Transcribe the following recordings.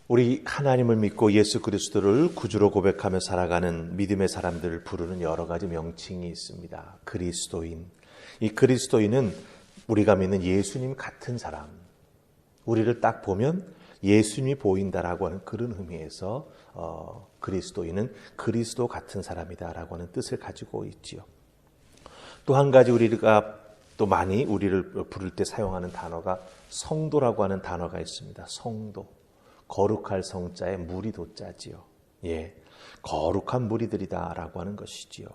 우리 하나님을 믿고 예수 그리스도를 구주로 고백하며 살아가는 믿음의 사람들을 부르는 여러 가지 명칭이 있습니다. 그리스도인. 이 그리스도인은 우리가 믿는 예수님 같은 사람. 우리를 딱 보면 예수님이 보인다라고 하는 그런 의미에서 그리스도인은 그리스도 같은 사람이다라고 하는 뜻을 가지고 있지요. 또 한 가지 우리가 또 많이 우리를 부를 때 사용하는 단어가 성도라고 하는 단어가 있습니다. 성도. 거룩할 성자에 무리 도자지요. 예, 거룩한 무리들이다라고 하는 것이지요.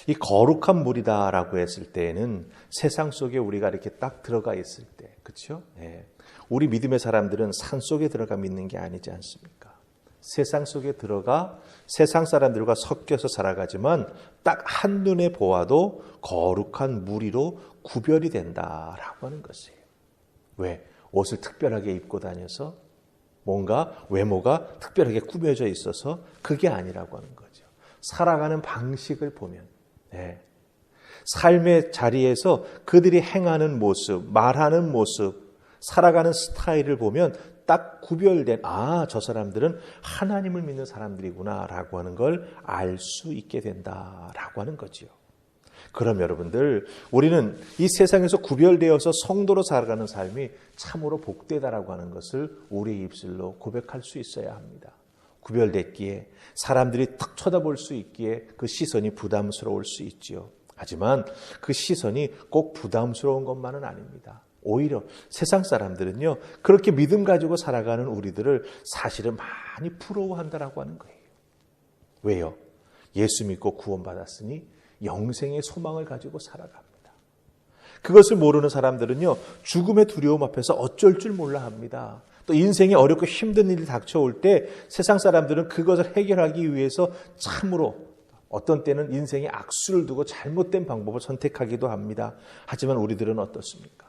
이 거룩한 무리다라고 했을 때에는 세상 속에 우리가 이렇게 딱 들어가 있을 때, 그렇죠? 예, 우리 믿음의 사람들은 산 속에 들어가 믿는 게 아니지 않습니까? 세상 속에 들어가 세상 사람들과 섞여서 살아가지만 딱 한눈에 보아도 거룩한 무리로 구별이 된다라고 하는 것이에요. 왜? 옷을 특별하게 입고 다녀서 뭔가 외모가 특별하게 꾸며져 있어서 그게 아니라고 하는 거죠. 살아가는 방식을 보면 삶의 자리에서 그들이 행하는 모습, 말하는 모습, 살아가는 스타일을 보면 딱 구별된 저 사람들은 하나님을 믿는 사람들이구나 라고 하는 걸 알 수 있게 된다라고 하는 거지요. 그럼 여러분들, 우리는 이 세상에서 구별되어서 성도로 살아가는 삶이 참으로 복되다라고 하는 것을 우리의 입술로 고백할 수 있어야 합니다. 구별됐기에 사람들이 탁 쳐다볼 수 있기에 그 시선이 부담스러울 수 있지요. 하지만 그 시선이 꼭 부담스러운 것만은 아닙니다. 오히려 세상 사람들은요, 그렇게 믿음 가지고 살아가는 우리들을 사실은 많이 부러워한다라고 하는 거예요. 왜요? 예수 믿고 구원받았으니 영생의 소망을 가지고 살아갑니다. 그것을 모르는 사람들은요, 죽음의 두려움 앞에서 어쩔 줄 몰라 합니다. 또 인생에 어렵고 힘든 일이 닥쳐올 때 세상 사람들은 그것을 해결하기 위해서 참으로 어떤 때는 인생에 악수를 두고 잘못된 방법을 선택하기도 합니다. 하지만 우리들은 어떻습니까?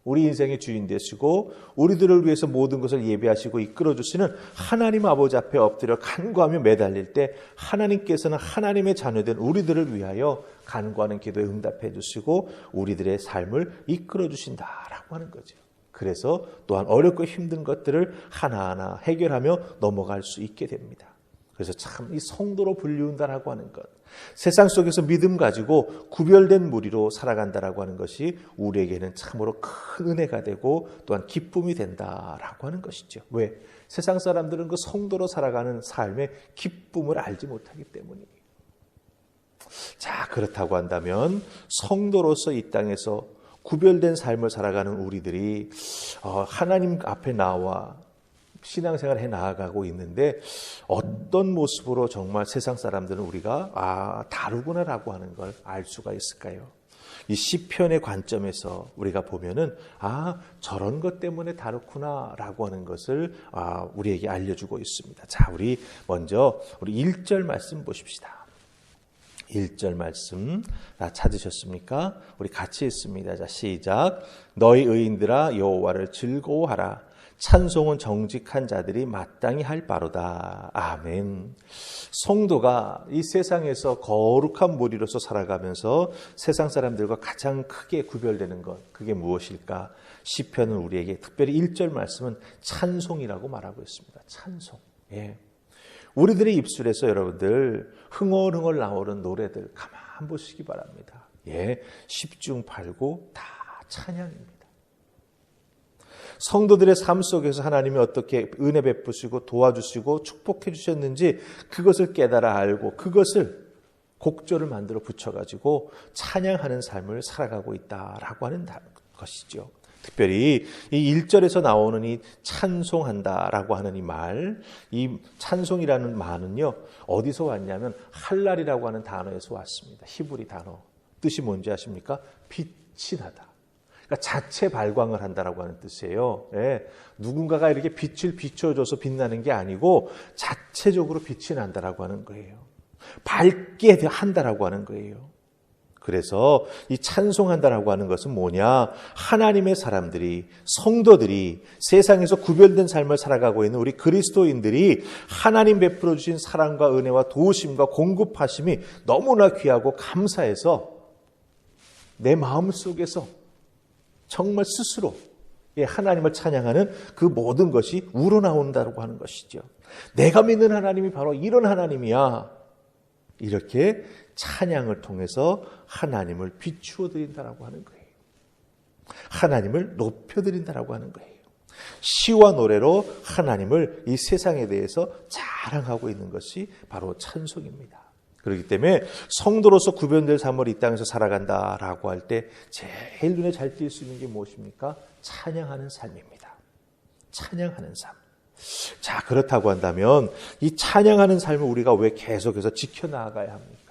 우리 인생의 주인 되시고 우리들을 위해서 모든 것을 예배하시고 이끌어주시는 하나님 아버지 앞에 엎드려 간구하며 매달릴 때 하나님께서는 하나님의 자녀된 우리들을 위하여 간구하는 기도에 응답해 주시고 우리들의 삶을 이끌어주신다라고 하는 거죠. 그래서 또한 어렵고 힘든 것들을 하나하나 해결하며 넘어갈 수 있게 됩니다. 그래서 참 이 성도로 불리운다라고 하는 것, 세상 속에서 믿음 가지고 구별된 무리로 살아간다라고 하는 것이 우리에게는 참으로 큰 은혜가 되고 또한 기쁨이 된다라고 하는 것이죠. 왜? 세상 사람들은 그 성도로 살아가는 삶의 기쁨을 알지 못하기 때문이에요. 자, 그렇다고 한다면 성도로서 이 땅에서 구별된 삶을 살아가는 우리들이 하나님 앞에 나와 신앙생활을 해 나아가고 있는데 어떤 모습으로 정말 세상 사람들은 우리가 다르구나라고 하는 걸 알 수가 있을까요? 이 시편의 관점에서 우리가 보면은 저런 것 때문에 다르구나라고 하는 것을 우리에게 알려주고 있습니다. 자, 우리 먼저 우리 1절 말씀 보십시다. 1절 말씀 찾으셨습니까? 우리 같이 읽습니다. 자, 시작. 너희 의인들아 여호와를 즐거워하라. 찬송은 정직한 자들이 마땅히 할 바로다. 아멘. 성도가 이 세상에서 거룩한 무리로서 살아가면서 세상 사람들과 가장 크게 구별되는 것, 그게 무엇일까? 시편은 우리에게 특별히 1절 말씀은 찬송이라고 말하고 있습니다. 찬송. 예. 우리들의 입술에서 여러분들 흥얼흥얼 나오는 노래들 가만 보시기 바랍니다. 예. 10중 8구 다 찬양입니다. 성도들의 삶 속에서 하나님이 어떻게 은혜 베푸시고 도와주시고 축복해 주셨는지 그것을 깨달아 알고 그것을 곡조를 만들어 붙여가지고 찬양하는 삶을 살아가고 있다라고 하는 것이죠. 특별히 이 1절에서 나오는 이 찬송한다라고 하는 이 말, 이 찬송이라는 말은요, 어디서 왔냐면 할랄이라고 하는 단어에서 왔습니다. 히브리 단어. 뜻이 뭔지 아십니까? 빛이 나다. 그러니까 자체 발광을 한다라고 하는 뜻이에요. 예, 누군가가 이렇게 빛을 비춰줘서 빛나는 게 아니고 자체적으로 빛이 난다라고 하는 거예요. 밝게 한다라고 하는 거예요. 그래서 이 찬송한다라고 하는 것은 뭐냐? 하나님의 사람들이, 성도들이 세상에서 구별된 삶을 살아가고 있는 우리 그리스도인들이 하나님 베풀어 주신 사랑과 은혜와 도우심과 공급하심이 너무나 귀하고 감사해서 내 마음속에서 정말 스스로 하나님을 찬양하는 그 모든 것이 우러나온다고 하는 것이죠. 내가 믿는 하나님이 바로 이런 하나님이야. 이렇게 찬양을 통해서 하나님을 비추어 드린다라고 하는 거예요. 하나님을 높여 드린다라고 하는 거예요. 시와 노래로 하나님을 이 세상에 대해서 자랑하고 있는 것이 바로 찬송입니다. 그렇기 때문에 성도로서 구별될 삶을 이 땅에서 살아간다라고 할 때 제일 눈에 잘 띌 수 있는 게 무엇입니까? 찬양하는 삶입니다. 찬양하는 삶. 자, 그렇다고 한다면 이 찬양하는 삶을 우리가 왜 계속해서 지켜나가야 합니까?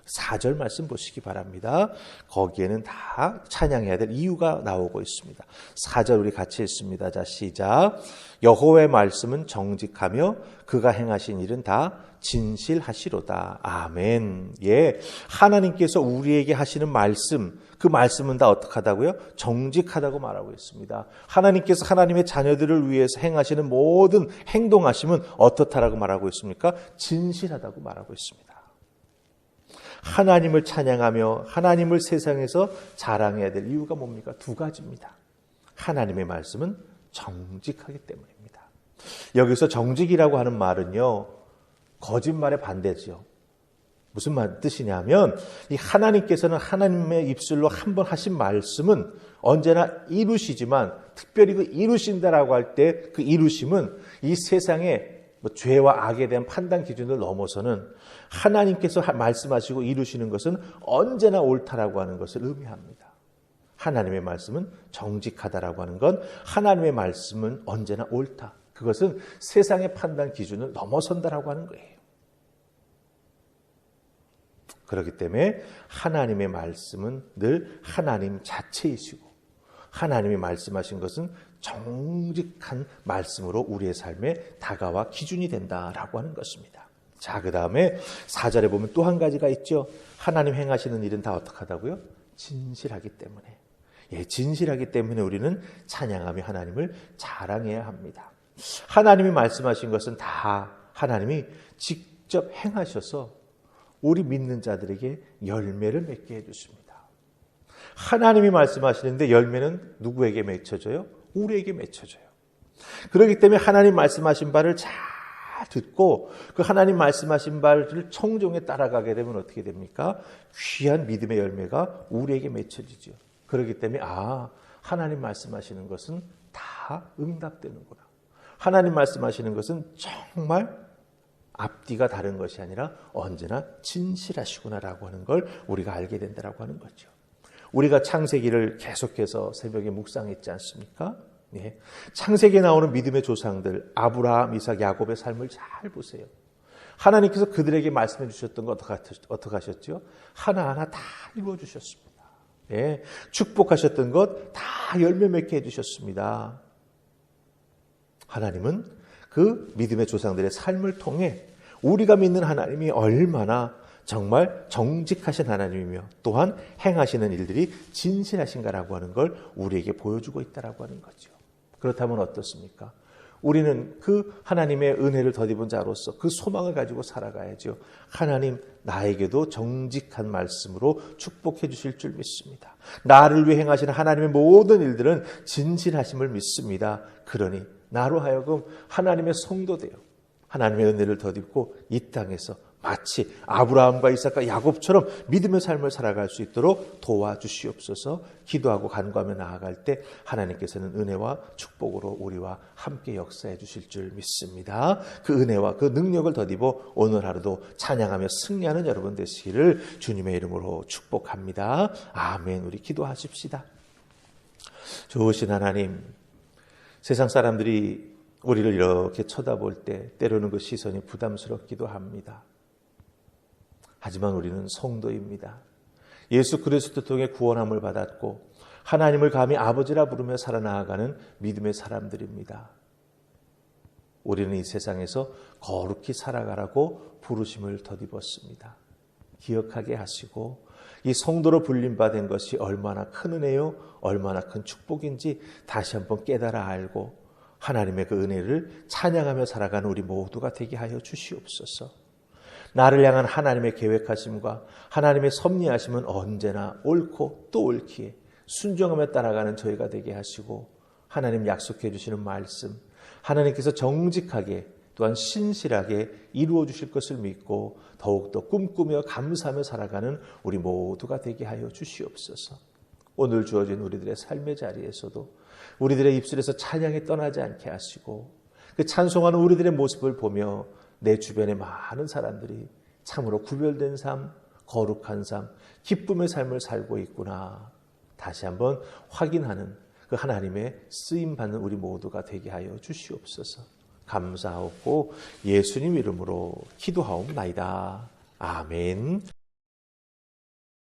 4절 말씀 보시기 바랍니다. 거기에는 다 찬양해야 될 이유가 나오고 있습니다. 4절 우리 같이 읽습니다. 자, 시작. 여호와의 말씀은 정직하며 그가 행하신 일은 다 진실하시로다. 아멘. 예, 하나님께서 우리에게 하시는 말씀, 그 말씀은 다 어떻게 하다고요? 정직하다고 말하고 있습니다. 하나님께서 하나님의 자녀들을 위해서 행하시는 모든 행동하심은 어떻다라고 말하고 있습니까? 진실하다고 말하고 있습니다. 하나님을 찬양하며 하나님을 세상에서 자랑해야 될 이유가 뭡니까? 두 가지입니다. 하나님의 말씀은 정직하기 때문입니다. 여기서 정직이라고 하는 말은요, 거짓말의 반대죠. 무슨 뜻이냐면 이 하나님께서는 하나님의 입술로 한번 하신 말씀은 언제나 이루시지만 특별히 그 이루신다라고 할 때 그 이루심은 이 세상의 죄와 악에 대한 판단 기준을 넘어서는 하나님께서 말씀하시고 이루시는 것은 언제나 옳다라고 하는 것을 의미합니다. 하나님의 말씀은 정직하다라고 하는 건 하나님의 말씀은 언제나 옳다. 그것은 세상의 판단 기준을 넘어선다라고 하는 거예요. 그렇기 때문에 하나님의 말씀은 늘 하나님 자체이시고 하나님이 말씀하신 것은 정직한 말씀으로 우리의 삶에 다가와 기준이 된다라고 하는 것입니다. 자, 그 다음에 4절에 보면 또 한 가지가 있죠. 하나님 행하시는 일은 다 어떻게 하다고요? 진실하기 때문에. 예, 진실하기 때문에 우리는 찬양하며 하나님을 자랑해야 합니다. 하나님이 말씀하신 것은 다 하나님이 직접 행하셔서 우리 믿는 자들에게 열매를 맺게 해주십니다. 하나님이 말씀하시는데 열매는 누구에게 맺혀져요? 우리에게 맺혀져요. 그렇기 때문에 하나님 말씀하신 바를 잘 듣고 그 하나님 말씀하신 바를 청종에 따라가게 되면 어떻게 됩니까? 귀한 믿음의 열매가 우리에게 맺혀지죠. 그렇기 때문에 하나님 말씀하시는 것은 다 응답되는구나. 하나님 말씀하시는 것은 정말 앞뒤가 다른 것이 아니라 언제나 진실하시구나라고 하는 걸 우리가 알게 된다라고 하는 거죠. 우리가 창세기를 계속해서 새벽에 묵상했지 않습니까? 예. 창세기에 나오는 믿음의 조상들 아브라함, 이삭, 야곱의 삶을 잘 보세요. 하나님께서 그들에게 말씀해 주셨던 거 어떻게 하셨죠? 하나하나 다 이루어 주셨습니다. 예. 축복하셨던 것 다 열매 맺게 해주셨습니다. 하나님은 그 믿음의 조상들의 삶을 통해 우리가 믿는 하나님이 얼마나 정말 정직하신 하나님이며 또한 행하시는 일들이 진실하신가라고 하는 걸 우리에게 보여주고 있다라고 하는 거죠. 그렇다면 어떻습니까? 우리는 그 하나님의 은혜를 덧입은 자로서 그 소망을 가지고 살아가야죠. 하나님 나에게도 정직한 말씀으로 축복해 주실 줄 믿습니다. 나를 위해 행하시는 하나님의 모든 일들은 진실하심을 믿습니다. 그러니 나로 하여금 하나님의 성도 되어 하나님의 은혜를 덧입고 이 땅에서 마치 아브라함과 이삭과 야곱처럼 믿음의 삶을 살아갈 수 있도록 도와주시옵소서. 기도하고 간구하며 나아갈 때 하나님께서는 은혜와 축복으로 우리와 함께 역사해 주실 줄 믿습니다. 그 은혜와 그 능력을 덧입어 오늘 하루도 찬양하며 승리하는 여러분 되시기를 주님의 이름으로 축복합니다. 아멘. 우리 기도하십시다. 좋으신 하나님, 세상 사람들이 우리를 이렇게 쳐다볼 때 때로는 그 시선이 부담스럽기도 합니다. 하지만 우리는 성도입니다. 예수 그리스도 통해 구원함을 받았고 하나님을 감히 아버지라 부르며 살아나가는 믿음의 사람들입니다. 우리는 이 세상에서 거룩히 살아가라고 부르심을 덧입었습니다. 기억하게 하시고 이 성도로 불림받은 것이 얼마나 큰 은혜요, 얼마나 큰 축복인지 다시 한번 깨달아 알고 하나님의 그 은혜를 찬양하며 살아가는 우리 모두가 되게 하여 주시옵소서. 나를 향한 하나님의 계획하심과 하나님의 섭리하심은 언제나 옳고 또 옳기에 순종하며 따라가는 저희가 되게 하시고 하나님 약속해 주시는 말씀, 하나님께서 정직하게 또한 신실하게 이루어 주실 것을 믿고 더욱더 꿈꾸며 감사하며 살아가는 우리 모두가 되게 하여 주시옵소서. 오늘 주어진 우리들의 삶의 자리에서도 우리들의 입술에서 찬양이 떠나지 않게 하시고 그 찬송하는 우리들의 모습을 보며 내 주변의 많은 사람들이 참으로 구별된 삶, 거룩한 삶, 기쁨의 삶을 살고 있구나. 다시 한번 확인하는 그 하나님의 쓰임받는 우리 모두가 되게 하여 주시옵소서. 감사하고 예수님 이름으로 기도하옵나이다. 아멘.